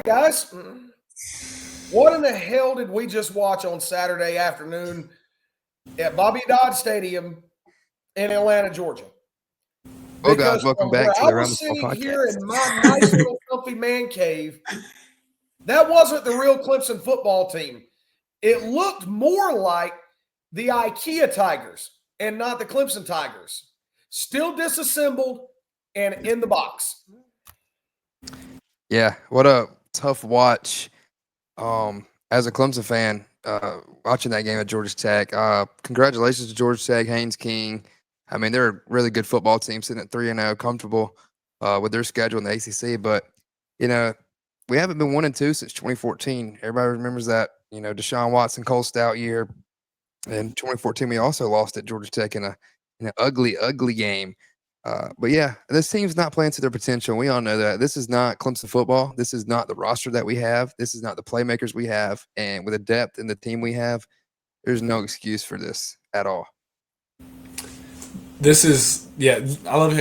Guys, what in the hell did we just watch on Saturday afternoon at Bobby Dodd Stadium in Atlanta, Georgia? Well, guys, Because welcome from back where to I the Around was the Ball sitting here podcast. in my nice little comfy man cave, that wasn't the real Clemson football team. It looked more like the IKEA Tigers and not the Clemson Tigers. Still disassembled and in the box. Yeah, what a tough watch. As a Clemson fan, watching that game at Georgia Tech. Congratulations to Georgia Tech, Haynes King. I mean, they're a really good football team, sitting at 3-0, comfortable with their schedule in the ACC. But you know, we haven't been 1-2 since 2014. Everybody remembers that. Deshaun Watson, Cole Stout year. In 2014, we also lost at Georgia Tech in an ugly, ugly game. But yeah, this team's not playing to their potential. We all know that. This is not Clemson football. This is not the roster that we have. This is not the playmakers we have. And with the depth in the team we have, there's no excuse for this at all. This is I love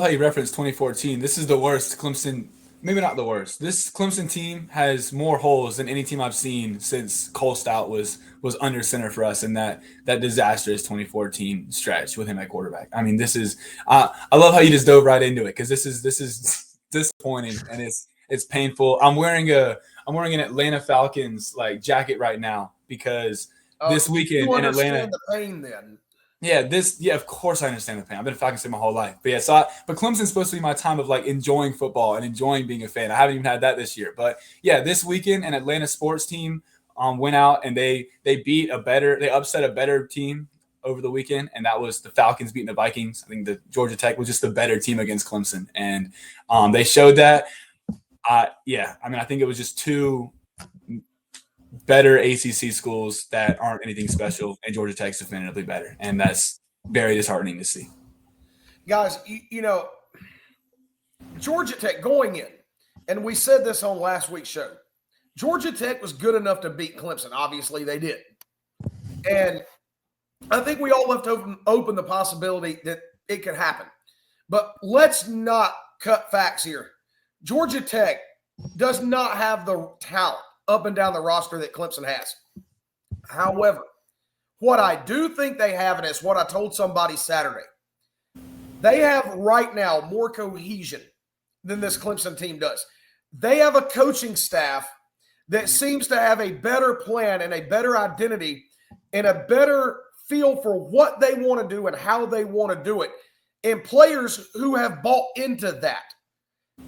how you referenced 2014. This is the worst Clemson. Maybe not the worst. This Clemson team has more holes than any team I've seen since Cole Stout was under center for us in that disastrous 2014 stretch with him at quarterback. I mean, this is I love how you just dove right into it because this is disappointing and it's painful. I'm wearing an Atlanta Falcons jacket right now because this weekend in Atlanta. The pain then. Yeah, of course I understand the pain. I've been a Falcons fan my whole life. But but Clemson's supposed to be my time of enjoying football and enjoying being a fan. I haven't even had that this year. But yeah, this weekend an Atlanta sports team went out and they upset a better team over the weekend, and that was the Falcons beating the Vikings. I think the Georgia Tech was just the better team against Clemson. And they showed that. I think it was just two better ACC schools that aren't anything special, and Georgia Tech's definitively better, and that's very disheartening to see. Guys, Georgia Tech going in, and we said this on last week's show, Georgia Tech was good enough to beat Clemson. Obviously, they did. And I think we all left open the possibility that it could happen. But let's not cut facts here. Georgia Tech does not have the talent up and down the roster that Clemson has. However, what I do think they have, and it's what I told somebody Saturday, they have right now more cohesion than this Clemson team does. They have a coaching staff that seems to have a better plan and a better identity and a better feel for what they want to do and how they want to do it, and players who have bought into that.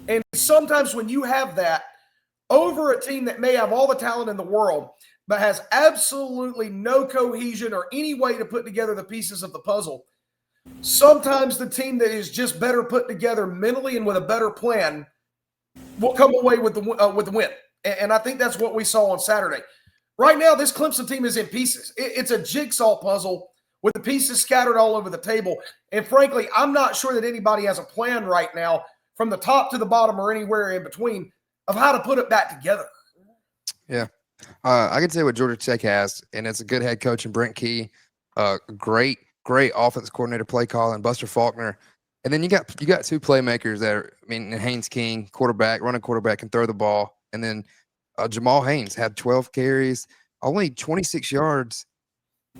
And sometimes when you have that, over a team that may have all the talent in the world, but has absolutely no cohesion or any way to put together the pieces of the puzzle, sometimes the team that is just better put together mentally and with a better plan will come away with the win. And I think that's what we saw on Saturday. Right now, this Clemson team is in pieces. It's a jigsaw puzzle with the pieces scattered all over the table. And frankly, I'm not sure that anybody has a plan right now from the top to the bottom or anywhere in between of how to put it back together. Yeah. I can say what Georgia Tech has, and it's a good head coach in Brent Key, great offensive coordinator, play calling, Buster Faulkner. And then you got two playmakers there. Haynes King, running quarterback, can throw the ball. And then Jamal Haynes had 12 carries, only 26 yards,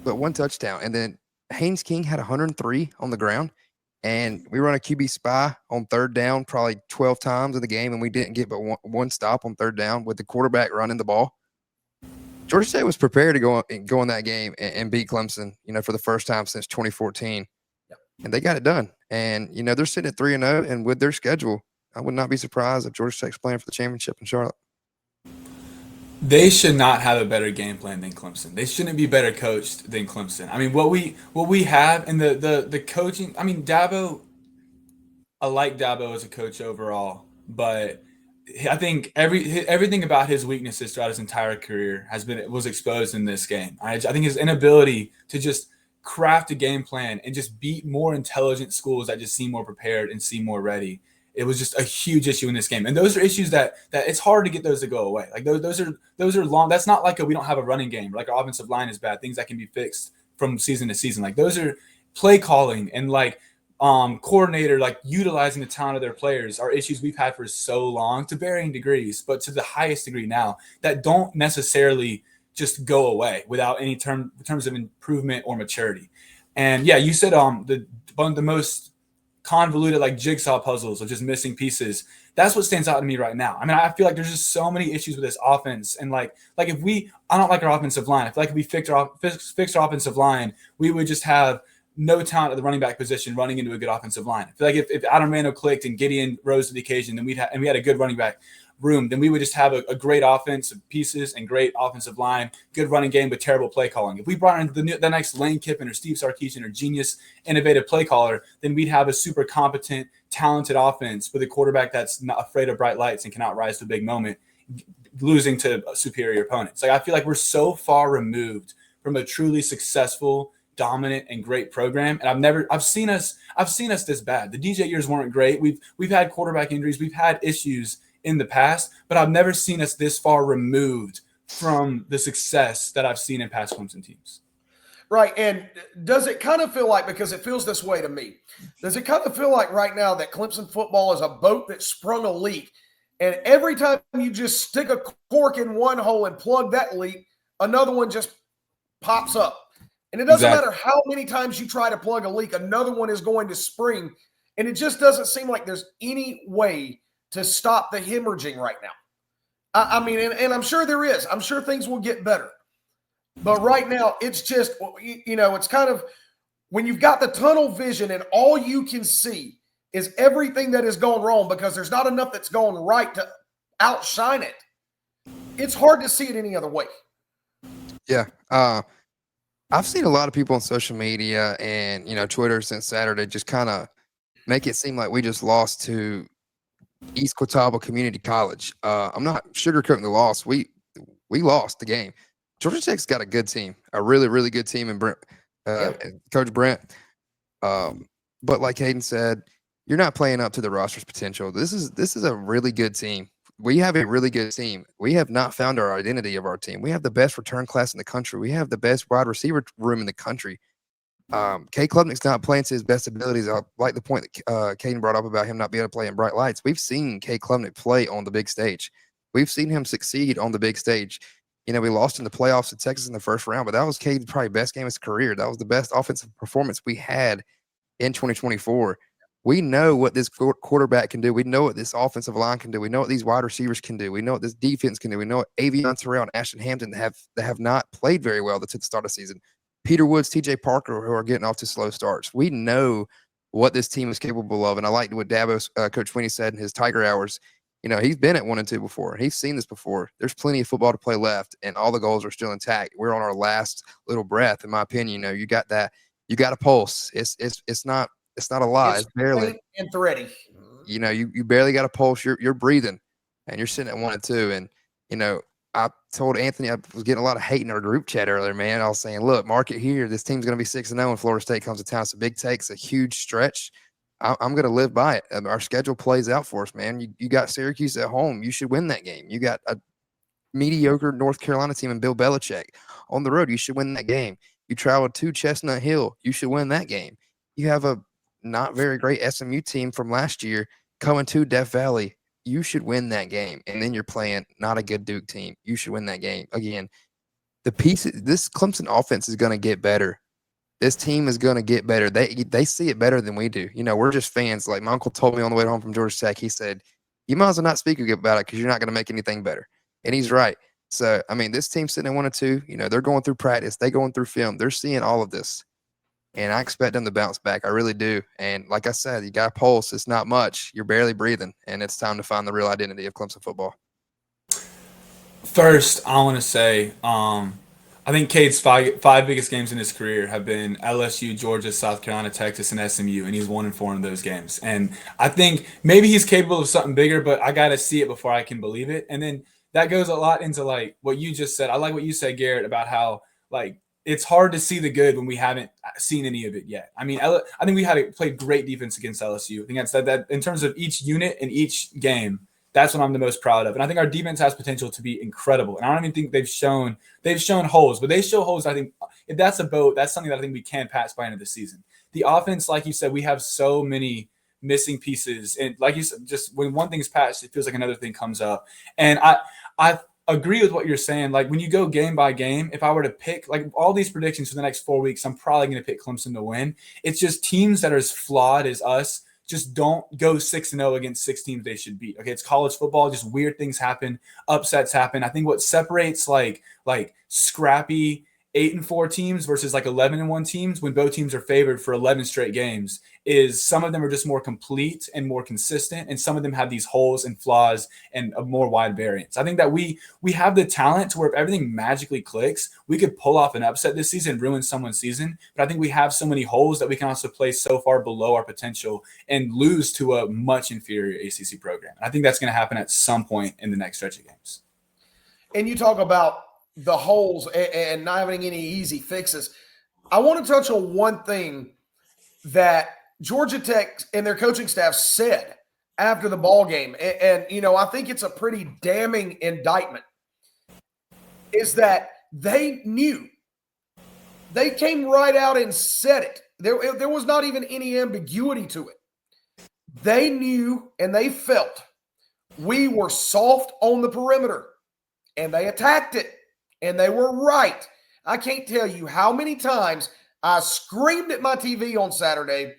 but one touchdown. And then Haynes King had 103 on the ground. And we run a QB spy on third down probably 12 times in the game, and we didn't get but one stop on third down with the quarterback running the ball. Georgia State was prepared to go in that game and beat Clemson, for the first time since 2014. Yep. And they got it done. And, they're sitting at 3-0, and with their schedule, I would not be surprised if Georgia Tech's playing for the championship in Charlotte. They should not have a better game plan than Clemson. They shouldn't be better coached than Clemson. I mean, what we have in the coaching. I mean, Dabo. I like Dabo as a coach overall, but I think everything about his weaknesses throughout his entire career was exposed in this game. I think his inability to just craft a game plan and just beat more intelligent schools that just seem more prepared and seem more ready. It was just a huge issue in this game. And those are issues that it's hard to get those to go away. Like those are long. That's not like we don't have a running game. Like our offensive line is bad. Things that can be fixed from season to season. Like those are play calling and coordinator, like utilizing the talent of their players, are issues we've had for so long to varying degrees, but to the highest degree now, that don't necessarily just go away without any terms of improvement or maturity. And yeah, you said one of the most convoluted like jigsaw puzzles of just missing pieces. That's what stands out to me right now. I mean, I feel like there's just so many issues with this offense, and like if I don't like our offensive line. I feel like if we fixed our offensive line, we would just have no talent at the running back position running into a good offensive line. I feel like if Adam Randall clicked and Gideon rose to the occasion, then we had a good running back room, then we would just have a great offensive pieces and great offensive line, good running game, but terrible play calling. If we brought in the next Lane Kiffin or Steve Sarkisian or genius, innovative play caller, then we'd have a super competent, talented offense with a quarterback that's not afraid of bright lights and cannot rise to a big moment, losing to superior opponents. Like, I feel like we're so far removed from a truly successful, dominant, and great program, and I've seen us this bad. The DJ years weren't great. We've had quarterback injuries, we've had issues in the past, but I've never seen us this far removed from the success that I've seen in past Clemson teams. Right. And does it kind of feel like, because it feels this way to me, does it kind of feel like right now that Clemson football is a boat that sprung a leak, and every time you just stick a cork in one hole and plug that leak, another one just pops up? And it doesn't matter how many times you try to plug a leak, another one is going to spring. And it just doesn't seem like there's any way to stop the hemorrhaging right now. I mean, and I'm sure there is. I'm sure things will get better. But right now, it's just, it's kind of when you've got the tunnel vision and all you can see is everything that is going wrong because there's not enough that's going right to outshine it. It's hard to see it any other way. Yeah. I've seen a lot of people on social media and, Twitter since Saturday just kind of make it seem like we just lost to East Catawba Community College. I'm not sugarcoating the loss. We lost the game. Georgia Tech's got a good team, a really, really good team, and Coach Brent. But like Hayden said, you're not playing up to the roster's potential. This is a really good team. We have a really good team. We have not found our identity of our team. We have the best return class in the country. We have the best wide receiver room in the country. Cade Klubnik's not playing to his best abilities. I like the point that Caden brought up about him not being able to play in bright lights. We've seen Cade Klubnik play on the big stage. We've seen him succeed on the big stage. We lost in the playoffs to Texas in the first round, but that was Cade's probably best game of his career. That was the best offensive performance we had in 2024. We know what this quarterback can do. We know what this offensive line can do. We know what these wide receivers can do. We know what this defense can do. We know what Avion Terrell and Ashton Hampton have not played very well to the start of the season. Peter Woods, TJ Parker, who are getting off to slow starts. We know what this team is capable of. And I liked what Dabo's Coach Sweeney said in his Tiger Hours. He's been at 1-2 before. He's seen this before. There's plenty of football to play left, and all the goals are still intact. We're on our last little breath, in my opinion. You got that. You got a pulse. It's not a lie. It's barely and thready. You barely got a pulse. You're breathing, and you're sitting at 1-2. And I told Anthony, I was getting a lot of hate in our group chat earlier, man. I was saying, look, mark it here. This team's going to be 6-0 when Florida State comes to town. It's a big take. It's a huge stretch. I'm going to live by it. Our schedule plays out for us, man. You got Syracuse at home. You should win that game. You got a mediocre North Carolina team and Bill Belichick on the road. You should win that game. You travel to Chestnut Hill. You should win that game. You have a not very great SMU team from last year coming to Death Valley. You should win that game. And then you're playing not a good Duke team. You should win that game. Again, this Clemson offense is going to get better. This team is going to get better. They see it better than we do. We're just fans. Like my uncle told me on the way home from Georgia Tech, he said, you might as well not speak about it because you're not going to make anything better. And he's right. So, I mean, this team's sitting at 1-2. They're going through practice. They're going through film. They're seeing all of this. And I expect them to bounce back. I really do. And like I said, you got a pulse. It's not much. You're barely breathing. And it's time to find the real identity of Clemson football. First, I want to say I think Cade's five biggest games in his career have been LSU, Georgia, South Carolina, Texas, and SMU, and he's 1-4 in those games. And I think maybe he's capable of something bigger, but I got to see it before I can believe it. And then that goes a lot into like what you just said. I like what you said, Garrett, about how like it's hard to see the good when we haven't seen any of it yet. I mean, I think we played great defense against LSU. I think that's that in terms of each unit and each game. That's what I'm the most proud of. And I think our defense has potential to be incredible. And I don't even think they've shown holes, but they show holes. I think if that's a boat, that's something that I think we can pass by into the season. the offense, like you said, we have so many missing pieces. And like you said, just when one thing's patched, it feels like another thing comes up. And I agree with what you're saying. Like when you go game by game, if I were to pick like all these predictions for the next 4 weeks, I'm probably going to pick Clemson to win. It's just teams that are as flawed as us just don't go 6-0 against 6 teams they should beat. Okay, it's college football. Just weird things happen, upsets happen. I think what separates like scrappy 8-4 teams versus like 11-1 teams when both teams are favored for 11 straight games is some of them are just more complete and more consistent, and some of them have these holes and flaws and a more wide variance. I think that we have the talent to where if everything magically clicks, we could pull off an upset this season, ruin someone's season. But I think we have so many holes that we can also play so far below our potential and lose to a much inferior ACC program. I think that's going to happen at some point in the next stretch of games. And you talk about the holes and not having any easy fixes. I want to touch on one thing that Georgia Tech and their coaching staff said after the ball game. And you know, I think it's a pretty damning indictment, is that they knew. They came right out and said it. There was not even any ambiguity to it. They knew and they felt we were soft on the perimeter, and they attacked it. And they were right. I can't tell you how many times I screamed at my TV on Saturday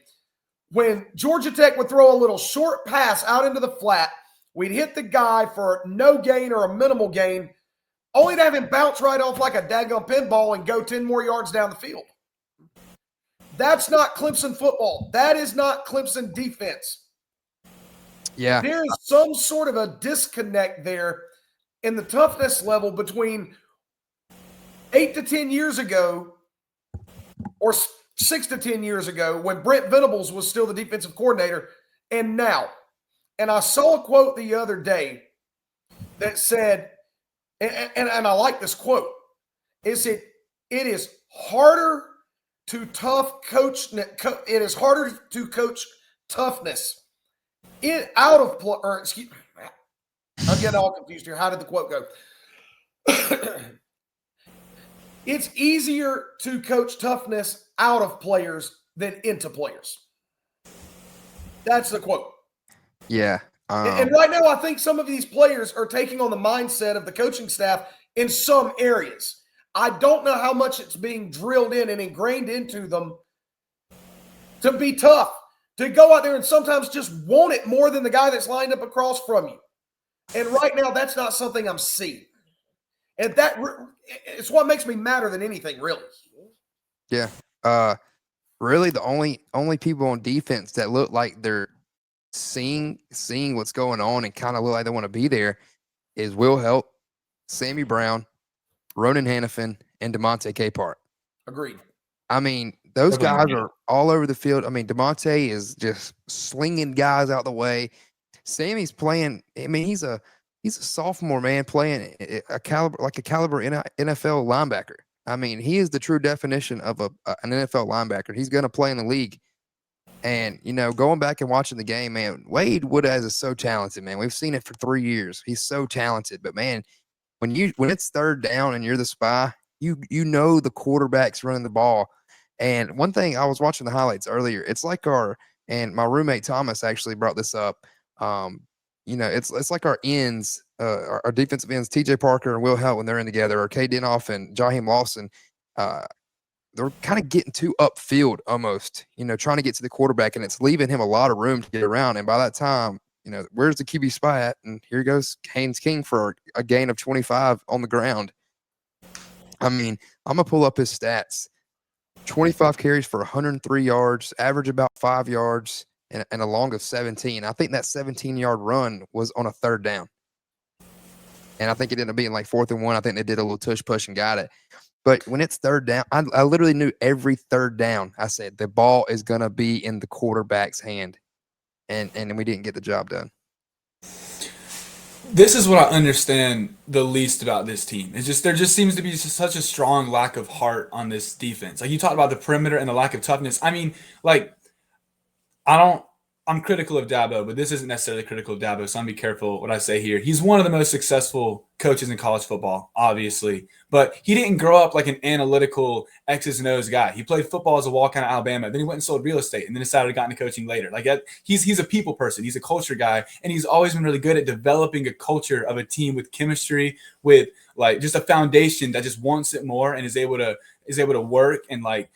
when Georgia Tech would throw a little short pass out into the flat. We'd hit the guy for no gain or a minimal gain, only to have him bounce right off like a daggone pinball and go 10 more yards down the field. That's not Clemson football. That is not Clemson defense. Yeah. There is some sort of a disconnect there in the toughness level between 8 to 10 years ago, or 6 to 10 years ago, when Brent Venables was still the defensive coordinator, and now. And I saw a quote the other day that said, and I like this quote, it said, it is harder to coach toughness out of play, or excuse me, I'm getting all confused here. How did the quote go? It's easier to coach toughness out of players than into players. That's the quote. Yeah. And right now, I think some of these players are taking on the mindset of the coaching staff in some areas. I don't know how much it's being drilled in and ingrained into them to be tough, to go out there and sometimes just want it more than the guy that's lined up across from you. And right now, that's not something I'm seeing. And it's what makes me madder than anything, really. Yeah. Really, the only people on defense that look like they're seeing what's going on and kind of look like they want to be there is Will Help, Sammy Brown, Ronan Hannafin, and DeMonte Capehart. Agreed. I mean, those guys are all over the field. I mean, DeMonte is just slinging guys out the way. Sammy's playing. I mean, he's a sophomore, man, playing a caliber NFL linebacker. I mean, he is the true definition of an NFL linebacker. He's going to play in the league. And, you know, going back and watching the game, man, Wade Woodaz is so talented, man. We've seen it for 3 years. He's so talented. But, man, when it's third down and you're the spy, you know the quarterback's running the ball. And one thing, I was watching the highlights earlier. It's like and my roommate Thomas actually brought this up. You know, it's like our ends, our defensive ends, TJ Parker and Will Help, when they're in together, or K. Dinoff and Jaheim Lawson. They're kind of getting too upfield almost, you know, trying to get to the quarterback, and it's leaving him a lot of room to get around. And by that time, you know, where's the QB spy at? And here goes Haynes King for a gain of 25 on the ground. I mean, I'm going to pull up his stats. 25 carries for 103 yards, average about 5 yards, and a long of 17. I think that 17-yard run was on a third down. And I think it ended up being like 4th and 1. I think they did a little tush push and got it. But when it's third down, I literally knew every third down. I said, the ball is going to be in the quarterback's hand. And we didn't get the job done. This is what I understand the least about this team. It's just there just seems to be such a strong lack of heart on this defense. Like you talked about the perimeter and the lack of toughness. I mean, like I I'm critical of Dabo, but this isn't necessarily critical of Dabo, so I'm gonna be careful what I say here. He's one of the most successful coaches in college football, obviously, but he didn't grow up like an analytical X's and O's guy. He played football as a walk-on at Alabama, then he went and sold real estate, and then decided to get into coaching later. Like that, he's a people person, he's a culture guy, and he's always been really good at developing a culture of a team with chemistry, with like just a foundation that just wants it more and is able to work and like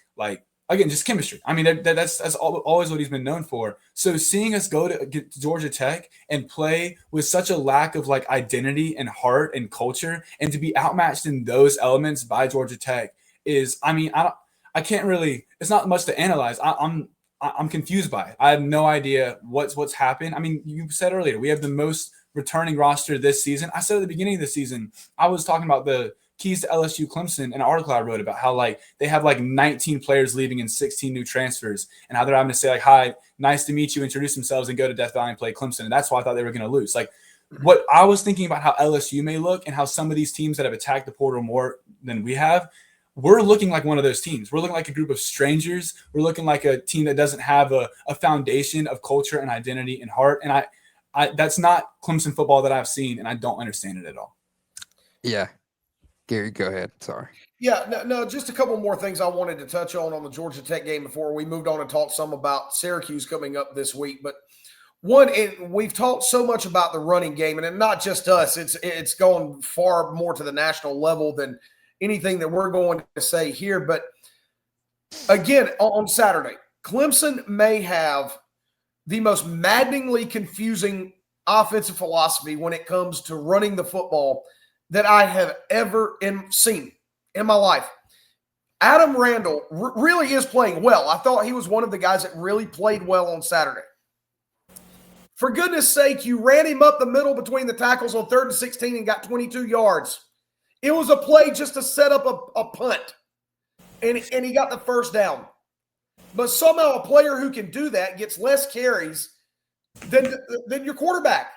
again, just chemistry. I mean, that's always what he's been known for. So seeing us go to Georgia Tech and play with such a lack of like identity and heart and culture, and to be outmatched in those elements by Georgia Tech is, I mean, I can't really. It's not much to analyze. I'm confused by it. I have no idea what's happened. I mean, you said earlier we have the most returning roster this season. I said at the beginning of the season, I was talking about the keys to LSU Clemson, an article I wrote about how like they have like 19 players leaving and 16 new transfers, and how they're having to say like, hi, nice to meet you, introduce themselves and go to Death Valley and play Clemson. And that's why I thought they were going to lose. Like what I was thinking about how LSU may look and how some of these teams that have attacked the portal more than we have, we're looking like one of those teams. We're looking like a group of strangers. We're looking like a team that doesn't have a foundation of culture and identity and heart. And I that's not Clemson football that I've seen, and I don't understand it at all. Yeah. Gary, go ahead. Sorry. Yeah, no, just a couple more things I wanted to touch on the Georgia Tech game before we moved on and talked some about Syracuse coming up this week. But one, we've talked so much about the running game, and not just us. It's gone far more to the national level than anything that we're going to say here. But again, on Saturday, Clemson may have the most maddeningly confusing offensive philosophy when it comes to running the football that I have ever seen in my life. Adam Randall really is playing well. I thought he was one of the guys that really played well on Saturday. For goodness sake, you ran him up the middle between the tackles on 3rd and 16 and got 22 yards. It was a play just to set up a punt, and he got the first down. But somehow a player who can do that gets less carries than your quarterback.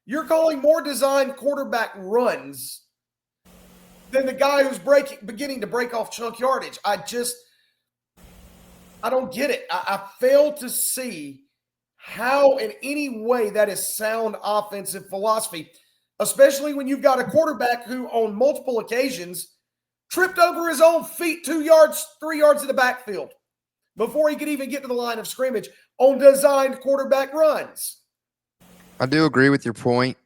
You're calling more designed quarterback runs than the guy who's beginning to break off chunk yardage. I don't get it. I fail to see how in any way that is sound offensive philosophy, especially when you've got a quarterback who on multiple occasions tripped over his own feet 2 yards, 3 yards in the backfield before he could even get to the line of scrimmage on designed quarterback runs. I do agree with your point.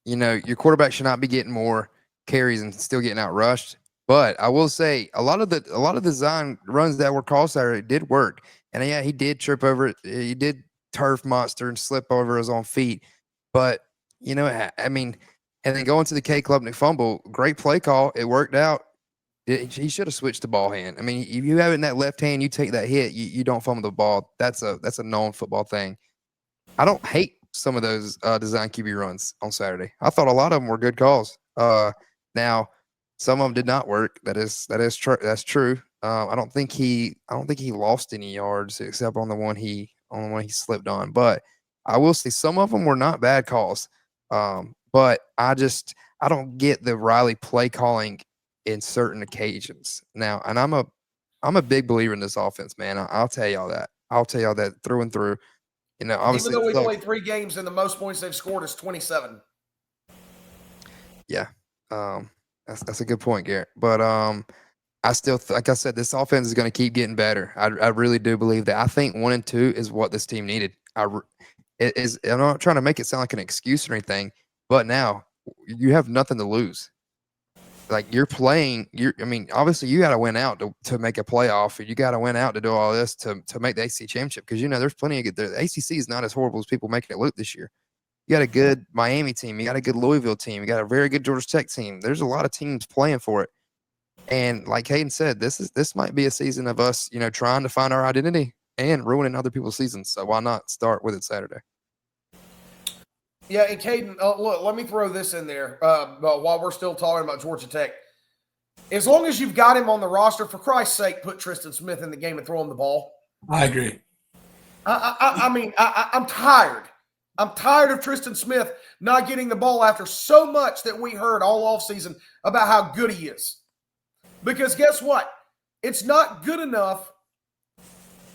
You know, your quarterback should not be getting more carries and still getting out rushed. But I will say a lot of the design runs that were called Saturday did work. And yeah, he did trip over it. He did turf monster and slip over his own feet. But, you know, I mean, and then going to the K Klubnik fumble, great play call. It worked out. He should have switched the ball hand. I mean, if you have it in that left hand, you take that hit, you don't fumble the ball. That's a known football thing. I don't hate some of those design QB runs on Saturday. I thought a lot of them were good calls. Now, some of them did not work. That's true. I don't think he lost any yards except on the one he slipped on. But I will say some of them were not bad calls. But I don't get the Riley play calling in certain occasions. Now, and I'm a big believer in this offense, man. I'll tell y'all that. I'll tell y'all that through and through. You know, obviously, even though we played 3 games and the most points they've scored is 27. Yeah, that's a good point, Garrett. But I still, like I said, this offense is going to keep getting better. I really do believe that. I think 1 and 2 is what this team needed. I'm not trying to make it sound like an excuse or anything, but now you have nothing to lose. Like you're playing, I mean, obviously you got to win out to make a playoff, or you got to win out to do all this to make the ACC championship. Because, you know, there's plenty of good. The ACC is not as horrible as people making it look this year. You got a good Miami team. You got a good Louisville team. You got a very good Georgia Tech team. There's a lot of teams playing for it. And like Hayden said, this might be a season of us, you know, trying to find our identity and ruining other people's seasons. So why not start with it Saturday? Yeah, and Caden, look, let me throw this in there while we're still talking about Georgia Tech. As long as you've got him on the roster, for Christ's sake, put Tristan Smith in the game and throw him the ball. I agree. I mean, I'm tired. I'm tired of Tristan Smith not getting the ball after so much that we heard all offseason about how good he is. Because guess what? It's not good enough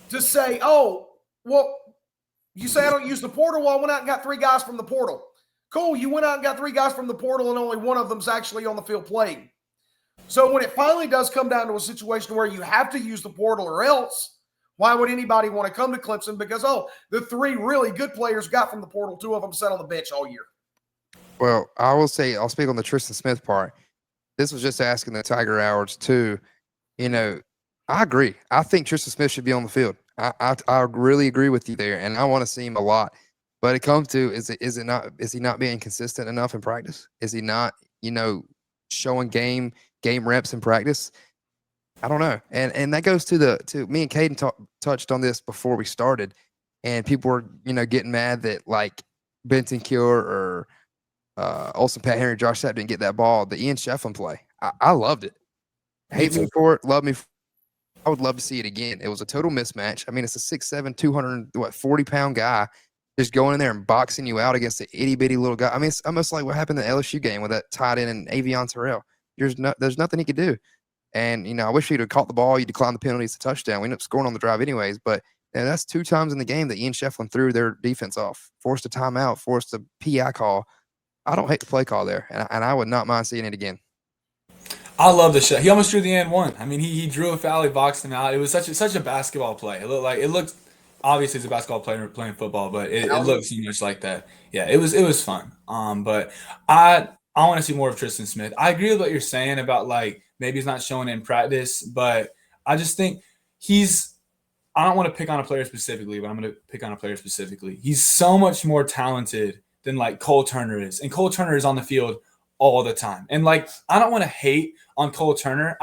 to say, oh, well, You say I don't use the portal. Well, I went out and got 3 guys from the portal. Cool. You went out and got 3 guys from the portal, and only one of them's actually on the field playing. So when it finally does come down to a situation where you have to use the portal or else, why would anybody want to come to Clemson? Because, the 3 really good players got from the portal, 2 of them sat on the bench all year. Well, I will say, I'll speak on the Tristan Smith part. This was just asking the Tiger Hours too. I agree. I think Tristan Smith should be on the field. I really agree with you there, and I want to see him a lot. But it comes to is he not being consistent enough in practice? Is he not showing game reps in practice? I don't know. And that goes to me and Caden touched on this before we started, and people were getting mad that like Benton Cure or Olsen, Pat Henry, Josh Sapp didn't get that ball. The Ian Shefflin play, I loved it. Hate me for it, love me. I would love to see it again. It was a total mismatch. I mean, it's a 6'7", 240-pound guy just going in there and boxing you out against an itty-bitty little guy. I mean, it's almost like what happened in the LSU game with that tight end and Avion Terrell. There's nothing he could do. And, I wish he'd have caught the ball. You declined the penalty. It's a touchdown. We ended up scoring on the drive anyways. But that's 2 times in the game that Ian Shefflin threw their defense off, forced a timeout, forced a PI call. I don't hate the play call there, and I would not mind seeing it again. I love the shot. He almost drew the and one. I mean, he drew a foul. He boxed him out. It was such a basketball play. It looked obviously it's a basketball player playing football, but it looked so much like that. Yeah, it was fun. But I want to see more of Tristan Smith. I agree with what you're saying about like maybe he's not showing it in practice, but I just think I don't want to pick on a player specifically, but I'm going to pick on a player specifically. He's so much more talented than like Cole Turner is, and Cole Turner is on the field all the time. And like, I don't want to hate on Cole Turner.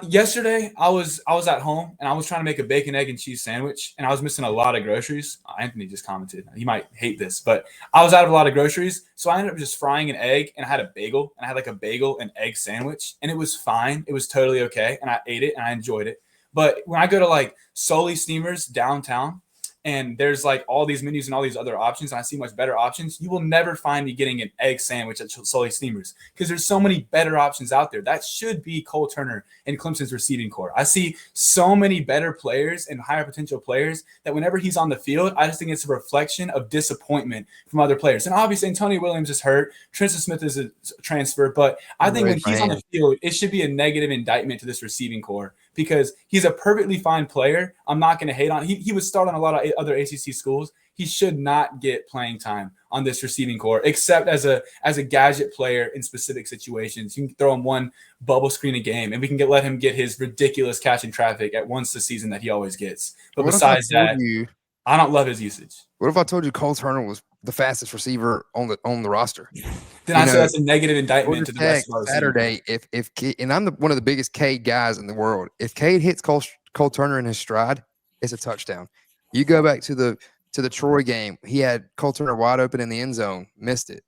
Yesterday I was at home and I was trying to make a bacon, egg, and cheese sandwich, and I was missing a lot of groceries. Anthony just commented. He might hate this, but I was out of a lot of groceries. So I ended up just frying an egg, and I had a bagel, and I had like a bagel and egg sandwich, and it was fine. It was totally okay. And I ate it and I enjoyed it. But when I go to like Sully Steamers downtown, and there's like all these menus and all these other options, and I see much better options, you will never find me getting an egg sandwich at Sully Steamers because there's so many better options out there. That should be Cole Turner and Clemson's receiving core. I see so many better players and higher potential players that whenever he's on the field, I just think it's a reflection of disappointment from other players. And obviously, Antonio Williams is hurt. Tristan Smith is a transfer. But I think when he's on the field, it should be a negative indictment to this receiving core because he's a perfectly fine player. I'm not going to hate on. He would start on a lot of other ACC schools. He should not get playing time on this receiving core, except as a gadget player in specific situations. You can throw him one bubble screen a game, and we can let him get his ridiculous catch in traffic at once a season that he always gets. But besides that, I don't love his usage. What if I told you Cole Turner was the fastest receiver on the roster? Then I said that's a negative indictment to the rest of our Saturday. If and I'm one of the biggest Cade guys in the world. If Cade hits Cole Turner in his stride, it's a touchdown. You go back to the Troy game, he had Cole Turner wide open in the end zone, missed it.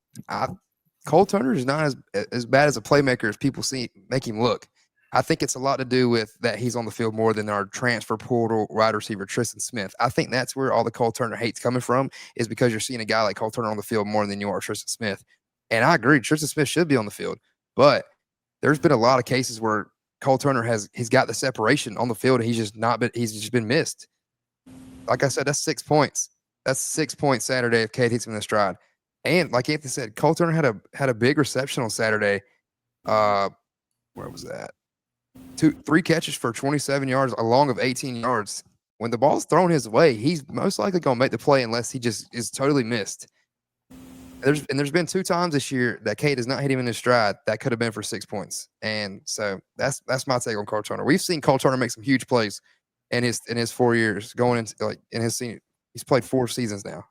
Cole Turner is not as bad as a playmaker as people make him look. I think it's a lot to do with that he's on the field more than our transfer portal wide receiver Tristan Smith. I think that's where all the Cole Turner hate's coming from, is because you're seeing a guy like Cole Turner on the field more than you are Tristan Smith. And I agree, Tristan Smith should be on the field, but there's been a lot of cases where Cole Turner he's got the separation on the field, and he's just been missed. Like I said, that's 6 points. That's 6 points Saturday if Cade hits him in the stride. And like Anthony said, Cole Turner had a big reception on Saturday. Where was that? 3 catches for 27 yards, a long of 18 yards. When the ball's thrown his way, he's most likely going to make the play unless he just is totally missed. There's been 2 times this year that Cade has not hit him in his stride that could have been for 6 points. And so that's my take on Cole Turner. We've seen Cole Turner make some huge plays in his 4 years going into like in his senior. He's played 4 seasons now,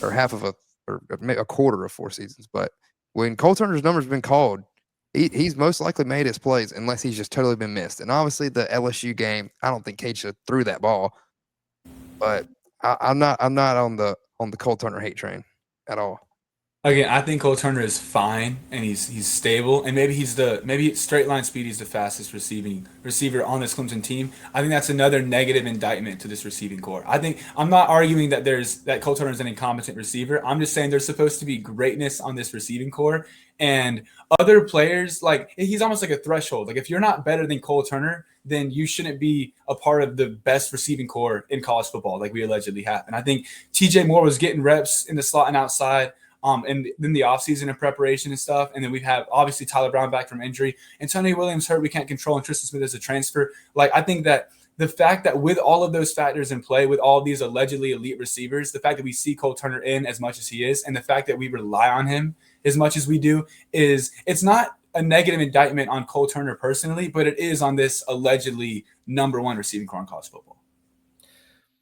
or a quarter of 4 seasons. But when Cole Turner's number's been called, he's most likely made his plays unless he's just totally been missed. And obviously the LSU game, I don't think Cade should have threw that ball. But I'm not on the Cole Turner hate train at all. Again, I think Cole Turner is fine and he's stable, and maybe straight line speed he's the fastest receiver on this Clemson team. I think that's another negative indictment to this receiving core. I'm not arguing that Cole Turner is an incompetent receiver. I'm just saying there's supposed to be greatness on this receiving core, and other players, like he's almost like a threshold. Like if you're not better than Cole Turner, then you shouldn't be a part of the best receiving core in college football like we allegedly have. And I think TJ Moore was getting reps in the slot and outside and then the offseason and preparation and stuff. And then we have obviously Tyler Brown back from injury. Antonio Williams hurt, we can't control, and Tristan Smith is a transfer. Like, I think that the fact that with all of those factors in play, with all these allegedly elite receivers, the fact that we see Cole Turner in as much as he is, and the fact that we rely on him as much as we do, it's not a negative indictment on Cole Turner personally, but it is on this allegedly number one receiving core in college football.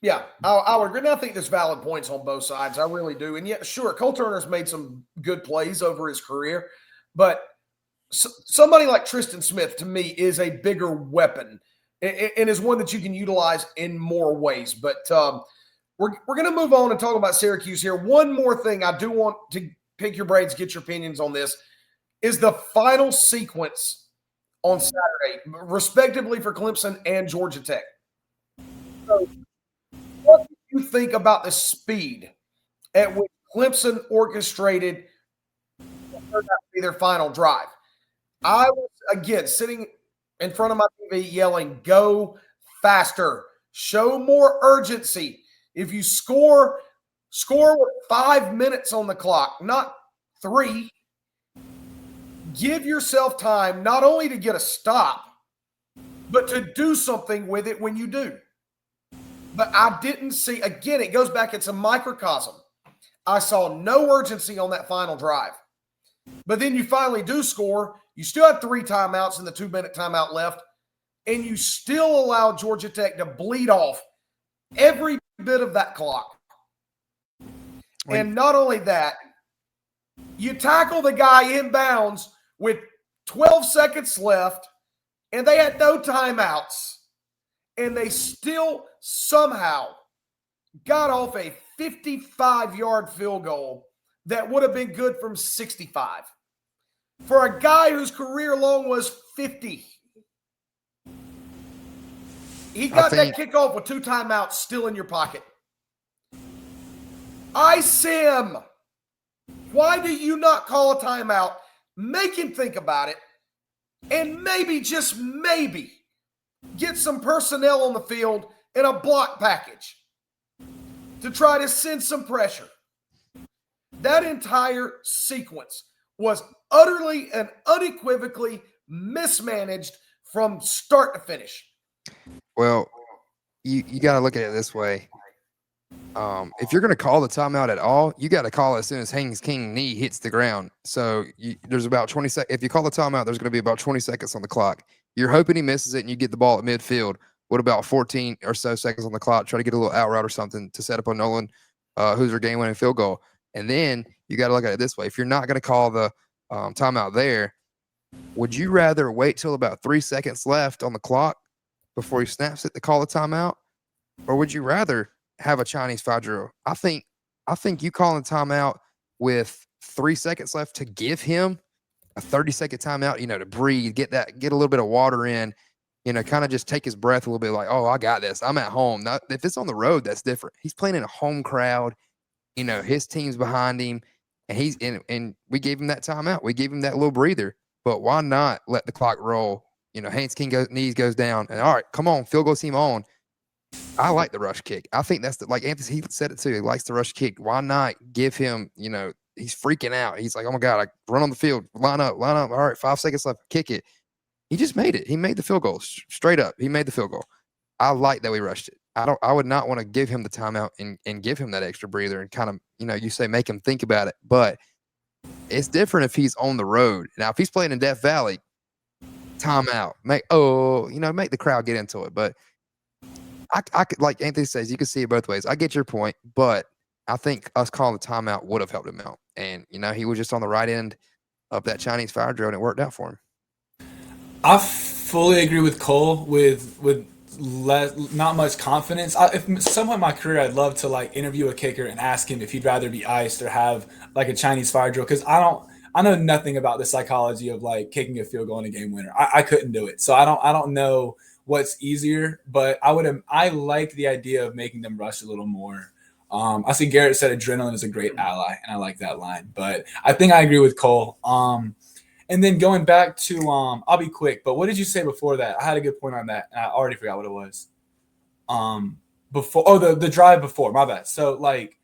Yeah, I'll agree. And I think there's valid points on both sides. I really do. And yeah, sure, Cole Turner's made some good plays over his career, but somebody like Tristan Smith, to me, is a bigger weapon and is one that you can utilize in more ways. But we're going to move on and talk about Syracuse here. One more thing I do want to pick your brains, get your opinions on this, is the final sequence on Saturday, respectively for Clemson and Georgia Tech. So, what do you think about the speed at which Clemson orchestrated their final drive? I was, again, sitting in front of my TV yelling, "Go faster, show more urgency. If you score with 5 minutes on the clock, not 3. Give yourself time not only to get a stop, but to do something with it when you do." But I didn't see, again, it goes back, it's a microcosm. I saw no urgency on that final drive. But then you finally do score. You still have 3 timeouts and the 2-minute timeout left, and you still allow Georgia Tech to bleed off every bit of that clock. And not only that, you tackle the guy inbounds with 12 seconds left, and they had no timeouts, and they still somehow got off a 55-yard field goal that would have been good from 65 for a guy whose career long was 50. He got that kickoff with 2 timeouts still in your pocket. Sim, why do you not call a timeout, make him think about it, and maybe, just maybe, get some personnel on the field in a block package to try to send some pressure? That entire sequence was utterly and unequivocally mismanaged from start to finish. Well, you got to look at it this way. If you're going to call the timeout at all, you got to call it as soon as Haynes King knee hits the ground. So there's about 20 seconds. If you call the timeout, there's going to be about 20 seconds on the clock. You're hoping he misses it and you get the ball at midfield. What about 14 or so seconds on the clock? Try to get a little out route or something to set up a Nolan Hoosier game-winning field goal. And then you got to look at it this way. If you're not going to call the timeout there, would you rather wait till about 3 seconds left on the clock before he snaps it to call the timeout? Or would you rather have a Chinese 5 drill? I think you calling timeout with 3 seconds left to give him a 30-second timeout, to breathe, get a little bit of water in, kind of just take his breath a little bit, like, oh, I got this. I'm at home. Now, if it's on the road, that's different. He's playing in a home crowd. His team's behind him, and and we gave him that timeout. We gave him that little breather. But why not let the clock roll? Haynes King knees goes down, and all right, come on, field goal team on. I like the rush kick. I think that's like Anthony, he said it too. He likes the rush kick. Why not give him, he's freaking out. He's like, oh my God, I run on the field, line up. All right, 5 seconds left, kick it. He just made it. He made the field goal straight up. He made the field goal. I like that we rushed it. I would not want to give him the timeout and give him that extra breather and kind of, you say make him think about it. But it's different if he's on the road. Now, if he's playing in Death Valley, timeout. Make the crowd get into it. But I could, like Anthony says, you can see it both ways. I get your point, but I think us calling the timeout would have helped him out. And, he was just on the right end of that Chinese fire drill, and it worked out for him. I fully agree with Cole with not much confidence. If somehow in my career, I'd love to interview a kicker and ask him if he'd rather be iced or have a Chinese fire drill, because I know nothing about the psychology of kicking a field goal in a game winner. I couldn't do it, so I don't know what's easier, but I like the idea of making them rush a little more. I see Garrett said adrenaline is a great ally, and I like that line. But I think I agree with Cole. And then going back to I'll be quick, but what did you say before that? I had a good point on that, and I already forgot what it was. Before the drive before, my bad. So like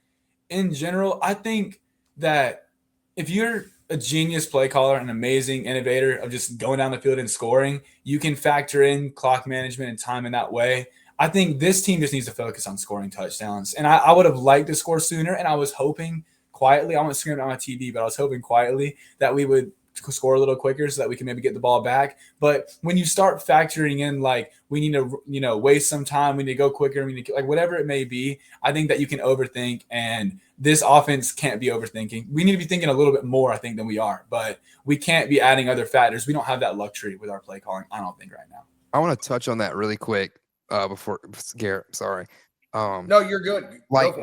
in general, I think that if you're a genius play caller, an amazing innovator of just going down the field and scoring, you can factor in clock management and time in that way. I think this team just needs to focus on scoring touchdowns. And I would have liked to score sooner, and I was hoping quietly, I won't scream on my TV, but I was hoping quietly that we would score a little quicker so that we can maybe get the ball back. But when you start factoring in like we need to waste some time, we need to go quicker, we need to, like whatever it may be, I think that you can overthink, and this offense can't be overthinking. We need to be thinking a little bit more, I think, than we are, but we can't be adding other factors. We don't have that luxury with our play calling, I don't think, right now. I want to touch on that really quick before Garrett. Sorry. No, you're good. Like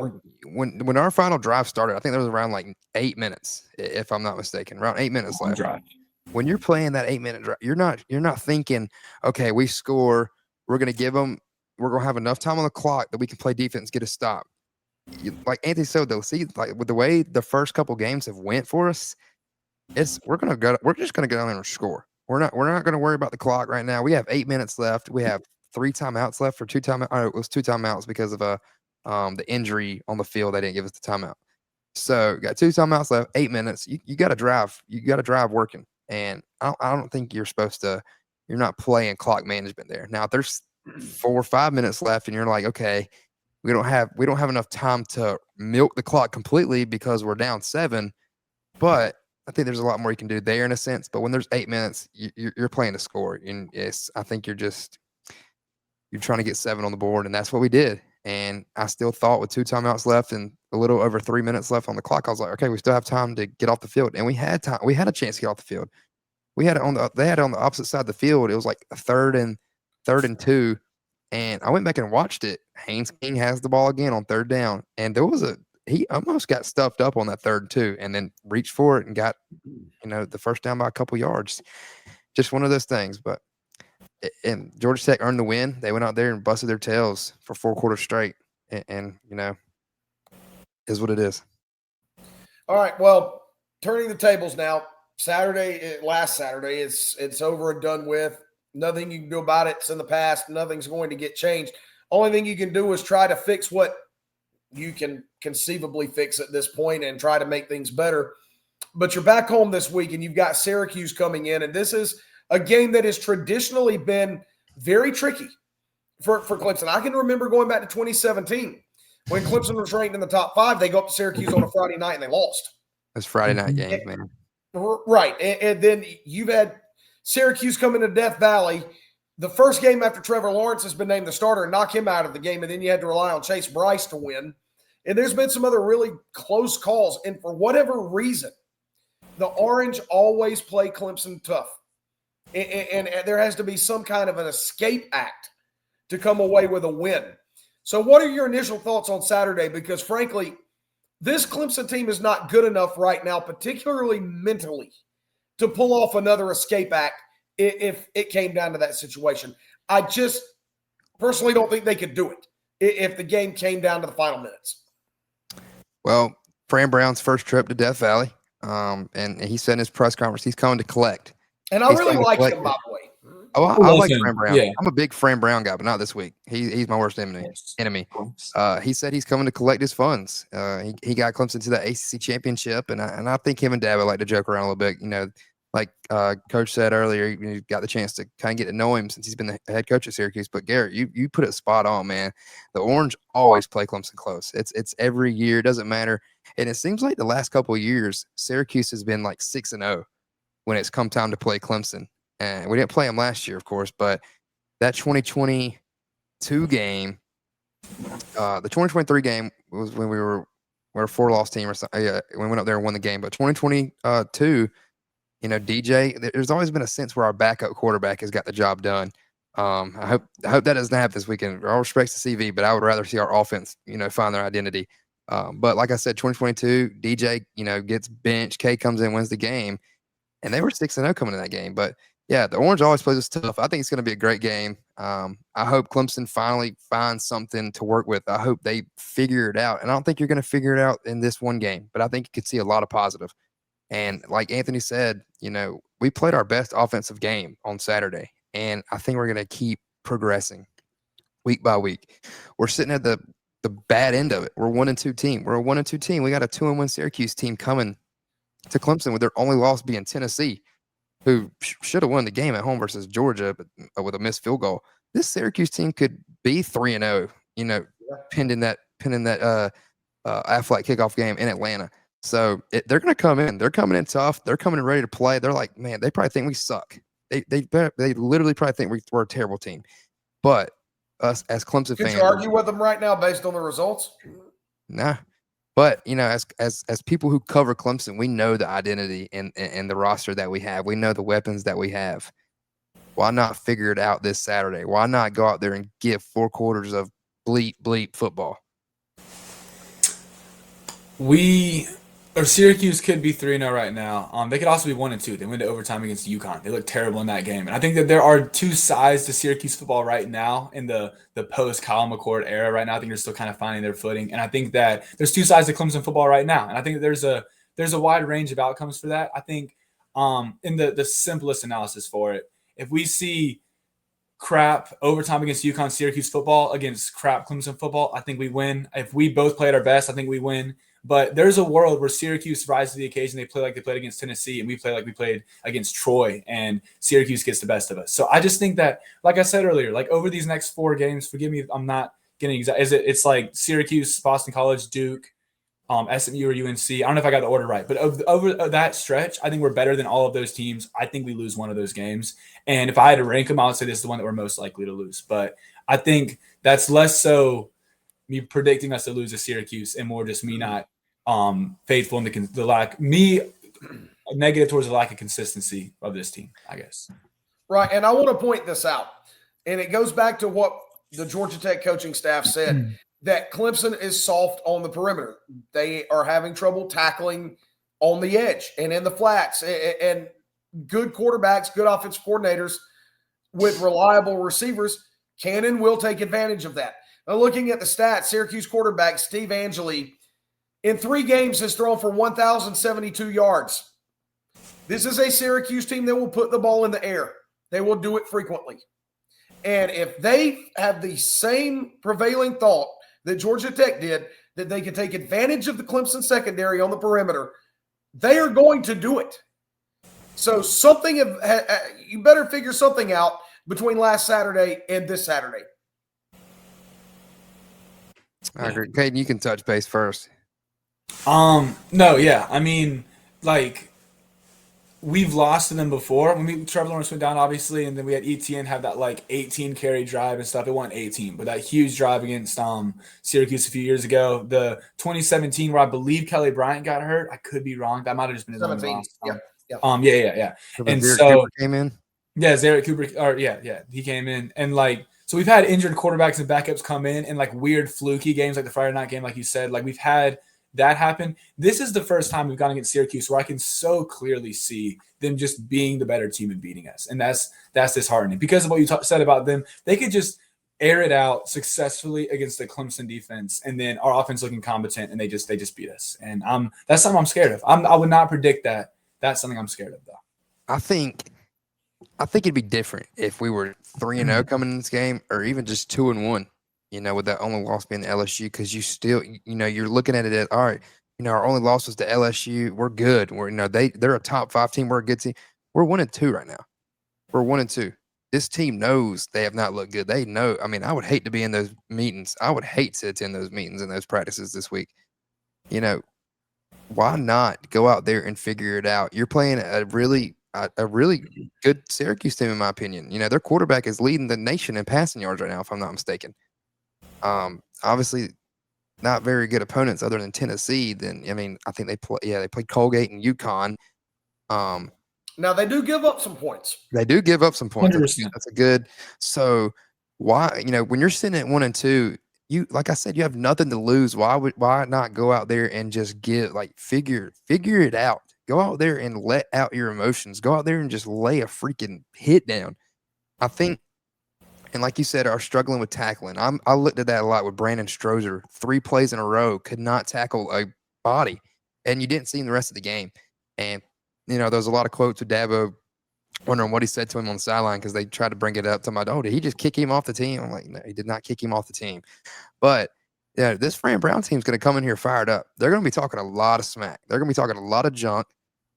when our final drive started, I think there was around like 8 minutes, if I'm not mistaken, around 8 minutes left. Drive. When you're playing that 8-minute drive, you're not thinking, okay, we score, we're gonna have enough time on the clock that we can play defense, get a stop. Like Anthony said, though, see, like with the way the first couple games have went for us, we're just gonna go down there and score. We're not gonna worry about the clock right now. We have 8 minutes left. We have 3 timeouts left for 2 timeouts. Oh, it was 2 timeouts because of the injury on the field. They didn't give us the timeout. So got 2 timeouts left, 8 minutes. You got to drive. You got to drive working. And I don't think you're not playing clock management there. Now, if there's 4 or 5 minutes left and you're like, okay, we don't have enough time to milk the clock completely because we're down 7. But I think there's a lot more you can do there in a sense. But when there's 8 minutes, you're playing to score. And yes, I think you're trying to get 7 on the board, and that's what we did. And I still thought with 2 timeouts left and a little over 3 minutes left on the clock, I was like, okay, we still have time to get off the field. And we had time. We had a chance to get off the field. They had it on the opposite side of the field. It was like a third and 2. And I went back and watched it. Haynes King has the ball again on 3rd down. And he almost got stuffed up on that 3rd and 2 and then reached for it and got, the first down by a couple yards. Just one of those things. But and Georgia Tech earned the win. They went out there and busted their tails for 4 quarters straight. And is what it is. All right. Well, turning the tables now. Last Saturday, it's over and done with. Nothing you can do about it. It's in the past. Nothing's going to get changed. Only thing you can do is try to fix what you can conceivably fix at this point and try to make things better. But you're back home this week, and you've got Syracuse coming in, and this is a game that has traditionally been very tricky for Clemson. I can remember going back to 2017 when Clemson was ranked in the top 5. They go up to Syracuse on a Friday night, and they lost. It's Friday night games, man. Right. And then you've had Syracuse come into Death Valley. The first game after Trevor Lawrence has been named the starter and knock him out of the game, and then you had to rely on Chase Bryce to win. And there's been some other really close calls. And for whatever reason, the Orange always play Clemson tough. And there has to be some kind of an escape act to come away with a win. So what are your initial thoughts on Saturday? Because, frankly, this Clemson team is not good enough right now, particularly mentally, to pull off another escape act if it came down to that situation. I just personally don't think they could do it if the game came down to the final minutes. Well, Fran Brown's first trip to Death Valley, and he said in his press conference he's coming to collect. And I really like him, by the way. Oh, I like Fran Brown. Yeah. I'm a big Fran Brown guy, but not this week. He's my worst enemy. He said he's coming to collect his funds. He got Clemson to the ACC championship, and I think him and Dabo like to joke around a little bit. Like Coach said earlier, you got the chance to kind of get to know him since he's been the head coach at Syracuse. But Garrett, you put it spot on, man. The Orange always play Clemson close. It's every year. It doesn't matter. And it seems like the last couple of years, Syracuse has been like 6-0 when it's come time to play Clemson. And we didn't play them last year, of course, but that 2022 game, the 2023 game was when we're a 4-loss team or something. We went up there and won the game. But 2022, DJ, there's always been a sense where our backup quarterback has got the job done. I hope that doesn't happen this weekend. All respects to CV, but I would rather see our offense, find their identity. But like I said, 2022, DJ, gets benched. K comes in, wins the game, and they were 6-0 coming in that game. But yeah, the Orange always plays us tough. I think it's going to be a great game. I hope Clemson finally finds something to work with. I hope they figure it out. And I don't think you're going to figure it out in this one game, but I think you could see a lot of positive. And like Anthony said, we played our best offensive game on Saturday, and I think we're going to keep progressing week by week. We're sitting at the bad end of it. We're 1-2 team. We're a 1-2 team. We got a 2-1 Syracuse team coming to Clemson with their only loss being Tennessee, who should have won the game at home versus Georgia, but with a missed field goal. This Syracuse team could be 3-0, pending that Aflac kickoff game in Atlanta. So they're going to come in. They're coming in tough. They're coming in ready to play. They're like, man, they probably think we suck. They literally probably think we're a terrible team. But us as Clemson fans, could you argue with them right now based on the results? Nah. But as people who cover Clemson, we know the identity and the roster that we have. We know the weapons that we have. Why not figure it out this Saturday? Why not go out there and give 4 quarters of bleep football? Syracuse could be 3-0 right now. They could also be 1-2. They went to overtime against UConn. They looked terrible in that game. And I think that there are 2 sides to Syracuse football right now in the post-Kyle McCord era right now. I think they're still kind of finding their footing. And I think that there's 2 sides to Clemson football right now. And I think that there's a wide range of outcomes for that. I think in the simplest analysis for it, if we see crap overtime against UConn Syracuse football against crap Clemson football, I think we win. If we both play at our best, I think we win. But there's a world where Syracuse rises to the occasion. They play like they played against Tennessee, and we play like we played against Troy, and Syracuse gets the best of us. So I just think that, like I said earlier, like over these next 4 games, forgive me if I'm not getting exact. It's like Syracuse, Boston College, Duke, SMU or UNC. I don't know if I got the order right, but over that stretch, I think we're better than all of those teams. I think we lose one of those games. And if I had to rank them, I would say this is the one that we're most likely to lose. But I think that's less so me predicting us to lose to Syracuse and more just me not faithful in the lack, negative towards the lack of consistency of this team, I guess. Right. And I want to point this out. And it goes back to what the Georgia Tech coaching staff said, that Clemson is soft on the perimeter. They are having trouble tackling on the edge and in the flats, and good quarterbacks, good offensive coordinators with reliable receivers can and will take advantage of that. Now, looking at the stats, Syracuse quarterback Steve Angeli in 3 games has thrown for 1,072 yards. This is a Syracuse team that will put the ball in the air. They will do it frequently. And if they have the same prevailing thought that Georgia Tech did, that they can take advantage of the Clemson secondary on the perimeter, they are going to do it. So you better figure something out between last Saturday and this Saturday. I agree. Caden, you can touch base first. No, yeah. I mean, like, we've lost to them before. When Trevor Lawrence went down, obviously, and then we had ETN have that, like, 18-carry drive and stuff. It wasn't 18, but that huge drive against Syracuse a few years ago. The 2017 where I believe Kelly Bryant got hurt. I could be wrong. That might have just been his own loss. Yeah. And Zarek so Cooper came in? Yeah, Zarek Cooper. He came in. And, like, so we've had injured quarterbacks and backups come in like, weird fluky games like the Friday night game, like you said. Like, we've had that happen. This is the first time we've gone against Syracuse where I can so clearly see them just being the better team and beating us. And that's disheartening. Because of what you said about them, they could just air it out successfully against the Clemson defense, and then our offense looking competent, and they just beat us. And that's something I'm scared of. I would not predict that. That's something I'm scared of, though. I think it'd be different if we were 3-0 coming in this game, or even just 2-1. With that only loss being the LSU, because you still, you're looking at it as, all right, our only loss was to LSU. We're good. They're a top 5 team. We're a good team. We're 1-2 right now. We're 1-2. This team knows they have not looked good. They know. I mean, I would hate to be in those meetings. I would hate to attend those meetings and those practices this week. Why not go out there and figure it out? You're playing a really good Syracuse team, in my opinion. Their quarterback is leading the nation in passing yards right now, if I'm not mistaken. Obviously not very good opponents other than Tennessee. I think they played Colgate and UConn. Now they do give up some points. They do give up some points. 100%. That's a good. So why, when you're sitting at 1-2, you, like I said, you have nothing to lose. Why not go out there and just figure it out? Go out there and let out your emotions. Go out there and just lay a freaking hit down. I think. And like you said, are struggling with tackling. I looked at that a lot with Brandon Strozer. 3 plays in a row, could not tackle a body. And you didn't see him the rest of the game. And, there's a lot of quotes with Dabo wondering what he said to him on the sideline because they tried to bring it up to my, oh, did he just kick him off the team? I'm like, no, he did not kick him off the team. But this Fran Brown team's going to come in here fired up. They're going to be talking a lot of smack. They're going to be talking a lot of junk.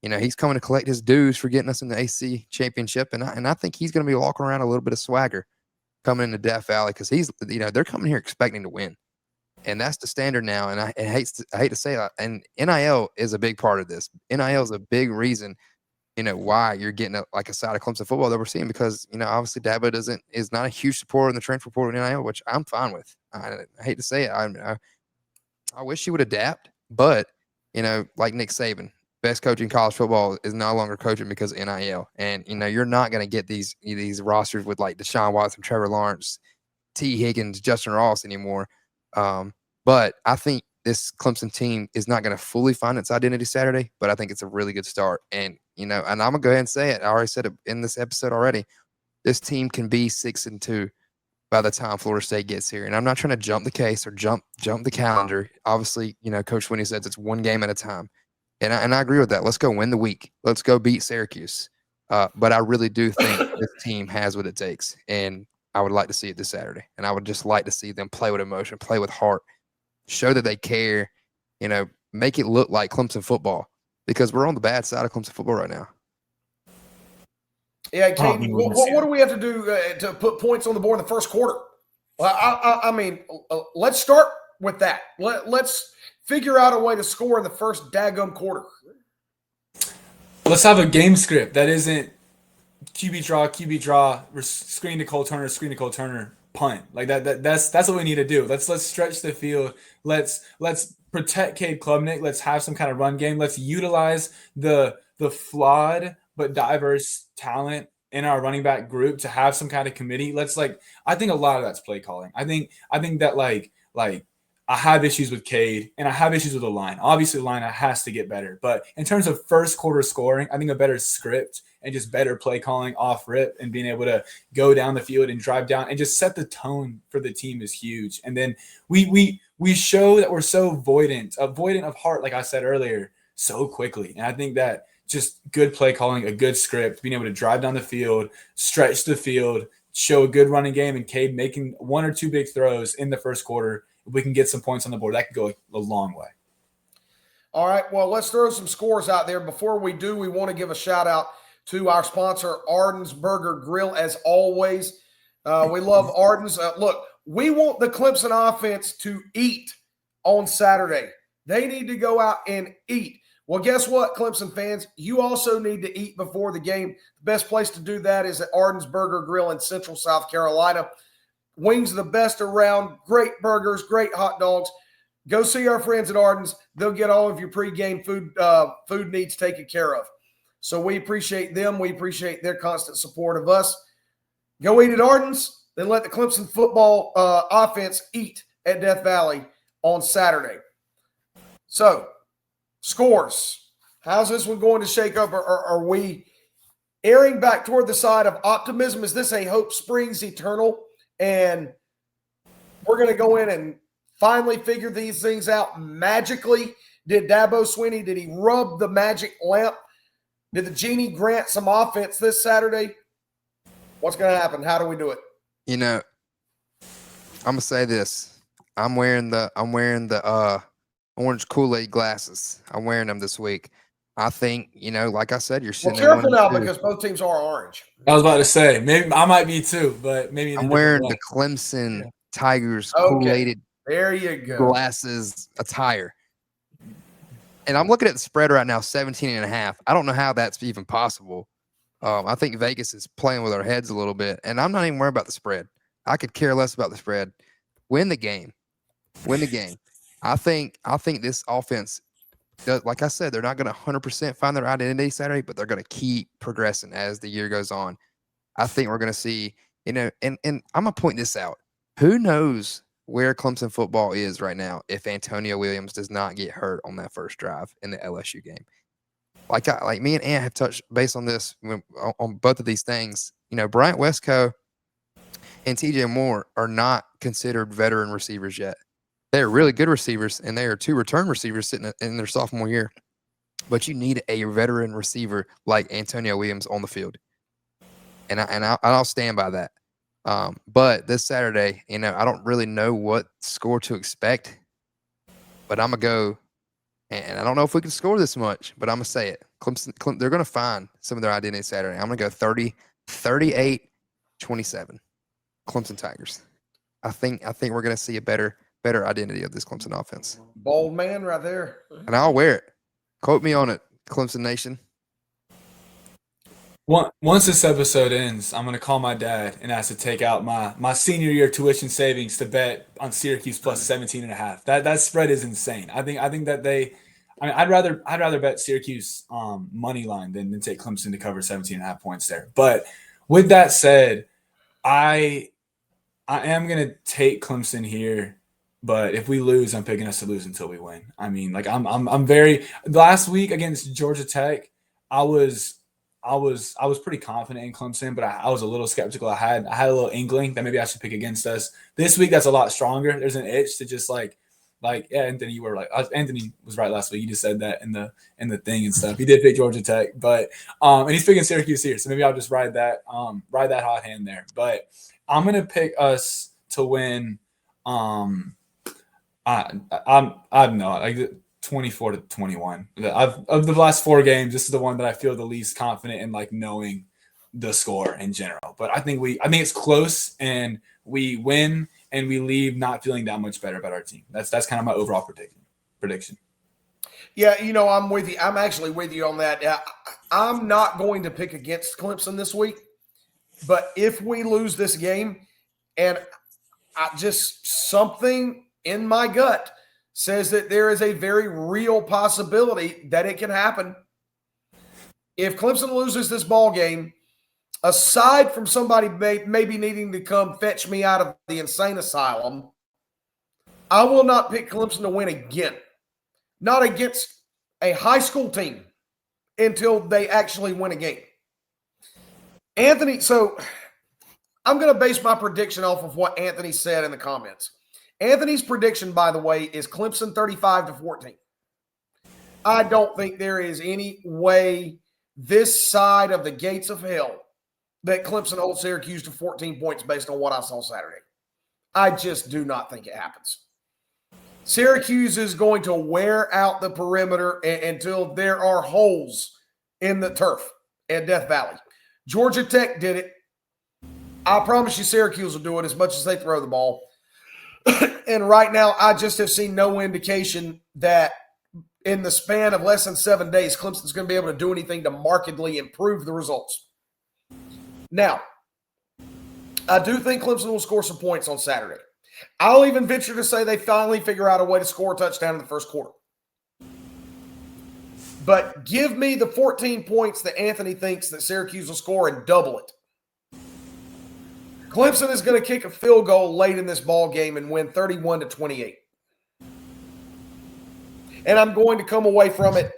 He's coming to collect his dues for getting us in the AC championship. And I think he's going to be walking around a little bit of swagger coming into Death Valley because they're coming here expecting to win. And that's the standard now. And I hate to say that. And NIL is a big part of this. NIL is a big reason, why you're getting a side of Clemson football that we're seeing because, obviously Dabo is not a huge supporter in the transfer portal in NIL, which I'm fine with. I hate to say it. I wish he would adapt, but, like Nick Saban, best coach in college football is no longer coaching because of NIL. And, you're not going to get these rosters with like Deshaun Watson, Trevor Lawrence, T. Higgins, Justin Ross anymore. But I think this Clemson team is not going to fully find its identity Saturday, but I think it's a really good start. And, and I'm going to go ahead and say it. I already said it in this episode already. This team can be 6-2 by the time Florida State gets here. And I'm not trying to jump the case or jump the calendar. Obviously, Coach Swinney says it's one game at a time. And I agree with that. Let's go win the week. Let's go beat Syracuse. But I really do think this team has what it takes. And I would like to see it this Saturday. And I would just like to see them play with emotion, play with heart, show that they care, make it look like Clemson football because we're on the bad side of Clemson football right now. Yeah, Katie, what do we have to do to put points on the board in the first quarter? Well, I mean, let's start with that. Let's figure out a way to score in the first daggum quarter. Let's have a game script that isn't QB draw, screen to Cole Turner, punt. Like that's what we need to do. Let's stretch the field. Let's protect Cade Klubnik. Let's have some kind of run game. Let's utilize the flawed but diverse talent in our running back group to have some kind of committee. I think a lot of that's play calling. I think that like I have issues with Cade and I have issues with the line. Obviously, the line has to get better. But in terms of first quarter scoring, I think a better script and just better play calling off rip and being able to go down the field and drive down and just set the tone for the team is huge. And then we show that we're so avoidant of heart, like I said earlier, so quickly. And I think that just good play calling, a good script, being able to drive down the field, stretch the field, show a good running game, and Cade making one or two big throws in the first quarter. If we can get some points on the board, that could go a long way. All right, well, let's throw some scores out there. Before we do, we want to give a shout-out to our sponsor, Arden's Burger Grill, as always. We love Arden's. Look, we want the Clemson offense to eat on Saturday. They need to go out and eat. Well, guess what, Clemson fans? You also need to eat before the game. The best place to do that is at Arden's Burger Grill in Central South Carolina. Wings are the best around. Great burgers, great hot dogs. Go see our friends at Arden's. They'll get all of your pregame food needs taken care of. So we appreciate them. We appreciate their constant support of us. Go eat at Arden's, then let the Clemson football offense eat at Death Valley on Saturday. So, scores. How's this one going to shake up? Are we airing back toward the side of optimism? Is this a hope springs eternal? And we're going to go in and finally figure these things out magically. Did Dabo Swinney, did he rub the magic lamp? Did the genie grant some offense this Saturday? What's going to happen? How do we do it? I'm gonna say this. I'm wearing the orange Kool-Aid glasses. I'm wearing them this week. I think, like I said, you're sitting there. Careful now because both teams are orange. I was about to say, maybe I might be too, but maybe I'm wearing the Clemson Tigers Kool-Aid there you go. Glasses attire. And I'm looking at the spread right now, 17.5. I don't know how that's even possible. I think Vegas is playing with our heads a little bit, and I'm not even worried about the spread. I could care less about the spread. Win the game. I think this offense, like I said, they're not going to 100% find their identity Saturday, but they're going to keep progressing as the year goes on. I think we're going to see, and I'm going to point this out. Who knows where Clemson football is right now if Antonio Williams does not get hurt on that first drive in the LSU game? Like me and Ant have touched base on this on both of these things. Bryant Westco and TJ Moore are not considered veteran receivers yet. They're really good receivers, and they are two return receivers sitting in their sophomore year. but you need a veteran receiver like Antonio Williams on the field. And I'll stand by that. But this Saturday, I don't really know what score to expect, but I'm going to go, and I don't know if we can score this much, but I'm going to say it. Clemson, they're going to find some of their identity Saturday. I'm going to go 38-27, Clemson Tigers. I think we're going to see a better identity of this Clemson offense. Bold man right there. And I'll wear it. Quote me on it, Clemson Nation. Once this episode ends, I'm gonna call my dad and ask to take out my senior year tuition savings to bet on Syracuse plus 17.5. That spread is insane. I think that I'd rather bet Syracuse money line than take Clemson to cover 17.5 points there. But with that said, I am gonna take Clemson here. But if we lose, I'm picking us to lose until we win. I mean, like I'm very last week against Georgia Tech, I was pretty confident in Clemson, but I was a little skeptical. I had a little inkling that maybe I should pick against us. This week, that's a lot stronger. There's an itch to just like yeah, Anthony, you were right. Anthony was right last week. You just said that in the thing and stuff. He did pick Georgia Tech, but and he's picking Syracuse here, so maybe I'll just ride that hot hand there. But I'm gonna pick us to win. I don't know, like 24-21. Of the last 4 games, this is the one that I feel the least confident in, like knowing the score in general. But I think it's close, and we win, and we leave not feeling that much better about our team. That's kind of my overall prediction. Yeah, I'm with you. I'm actually with you on that. I'm not going to pick against Clemson this week, but if we lose this game, and something in my gut says that there is a very real possibility that it can happen. If Clemson loses this ball game, aside from somebody maybe needing to come fetch me out of the insane asylum, I will not pick Clemson to win again. Not against a high school team until they actually win a game. Anthony, so I'm going to base my prediction off of what Anthony said in the comments. Anthony's prediction, by the way, is Clemson 35-14. I don't think there is any way this side of the gates of hell that Clemson holds Syracuse to 14 points based on what I saw Saturday. I just do not think it happens. Syracuse is going to wear out the perimeter until there are holes in the turf at Death Valley. Georgia Tech did it. I promise you Syracuse will do it as much as they throw the ball. And right now, I just have seen no indication that in the span of less than 7 days, Clemson's going to be able to do anything to markedly improve the results. Now, I do think Clemson will score some points on Saturday. I'll even venture to say they finally figure out a way to score a touchdown in the first quarter. But give me the 14 points that Anthony thinks that Syracuse will score and double it. Clemson is going to kick a field goal late in this ball game and win 31-28. And I'm going to come away from it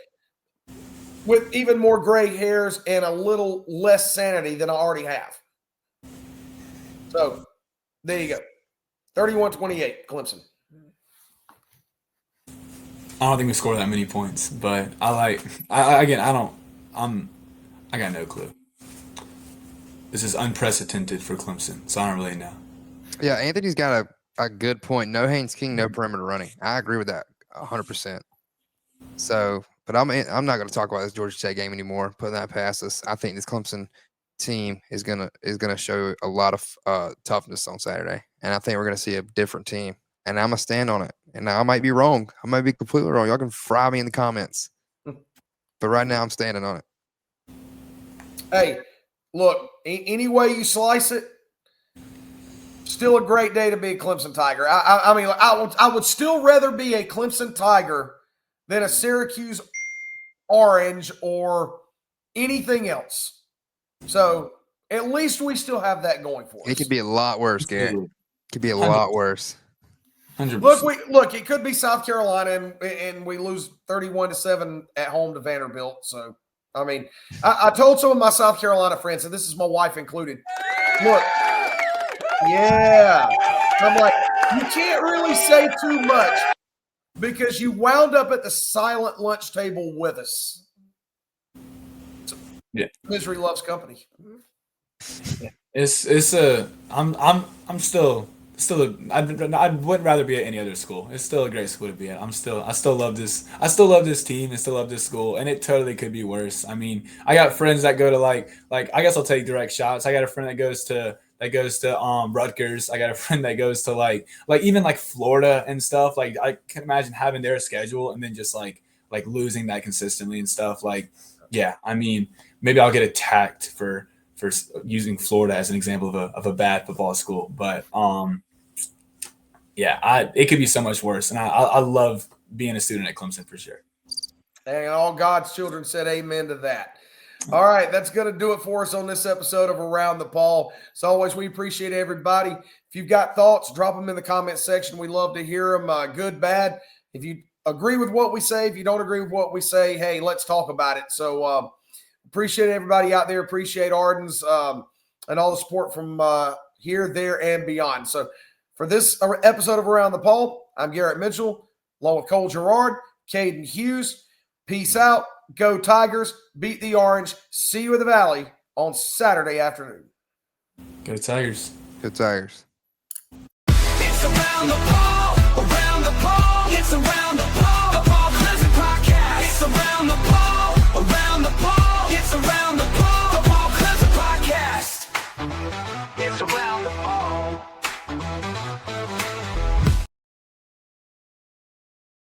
with even more gray hairs and a little less sanity than I already have. So, there you go. 31-28, Clemson. I don't think we score that many points, but I got no clue. This is unprecedented for Clemson, so I don't really know. Yeah, Anthony's got a good point. No Haynes King, no perimeter running. I agree with that 100%. So, but I'm not going to talk about this Georgia Tech game anymore. Putting that past us, I think this Clemson team is gonna show a lot of toughness on Saturday, and I think we're gonna see a different team. And I'm gonna stand on it. And I might be wrong. I might be completely wrong. Y'all can fry me in the comments. But right now, I'm standing on it. Hey, look, any way you slice it, still a great day to be a Clemson Tiger. I mean, I would still rather be a Clemson Tiger than a Syracuse Orange or anything else. So at least we still have that going for us. It could be a lot worse, Garrett. It could be a lot worse. 100%. Look, it could be South Carolina and we lose 31-7 at home to Vanderbilt. So, I mean, I told some of my South Carolina friends, and this is my wife included, look, yeah. I'm like, you can't really say too much because you wound up at the silent lunch table with us. Yeah. Misery loves company. I'm still I wouldn't rather be at any other school. It's still a great school to be at. I still love this. I still love this team and still love this school, and it totally could be worse. I mean, I got friends that go to like I guess I'll take direct shots. I got a friend that goes to Rutgers. I got a friend that goes to like even like Florida and stuff. Like I can imagine having their schedule and then just like losing that consistently and stuff. Like, yeah, I mean, maybe I'll get attacked for using Florida as an example of a bad football school, but yeah, it could be so much worse, and I love being a student at Clemson for sure. And all God's children said amen to that. All right, that's going to do it for us on this episode of Around the Ball. As always, we appreciate everybody. If you've got thoughts, drop them in the comment section. We love to hear them, good, bad. If you agree with what we say, if you don't agree with what we say, hey, let's talk about it. So appreciate everybody out there. Appreciate Arden's and all the support from here, there, and beyond. So for this episode of Around the Ball, I'm Garrett Mitchell, along with Cole Gerard, Caden Hughes. Peace out. Go Tigers. Beat the Orange. See you in the Valley on Saturday afternoon. Go Tigers. Go Tigers. It's Around the Ball. Around the Ball. It's Around the Ball. The Ball Clemson podcast. It's Around the Ball. Around the Ball. It's Around the Ball. The Ball Clemson podcast. It's Around the Ball.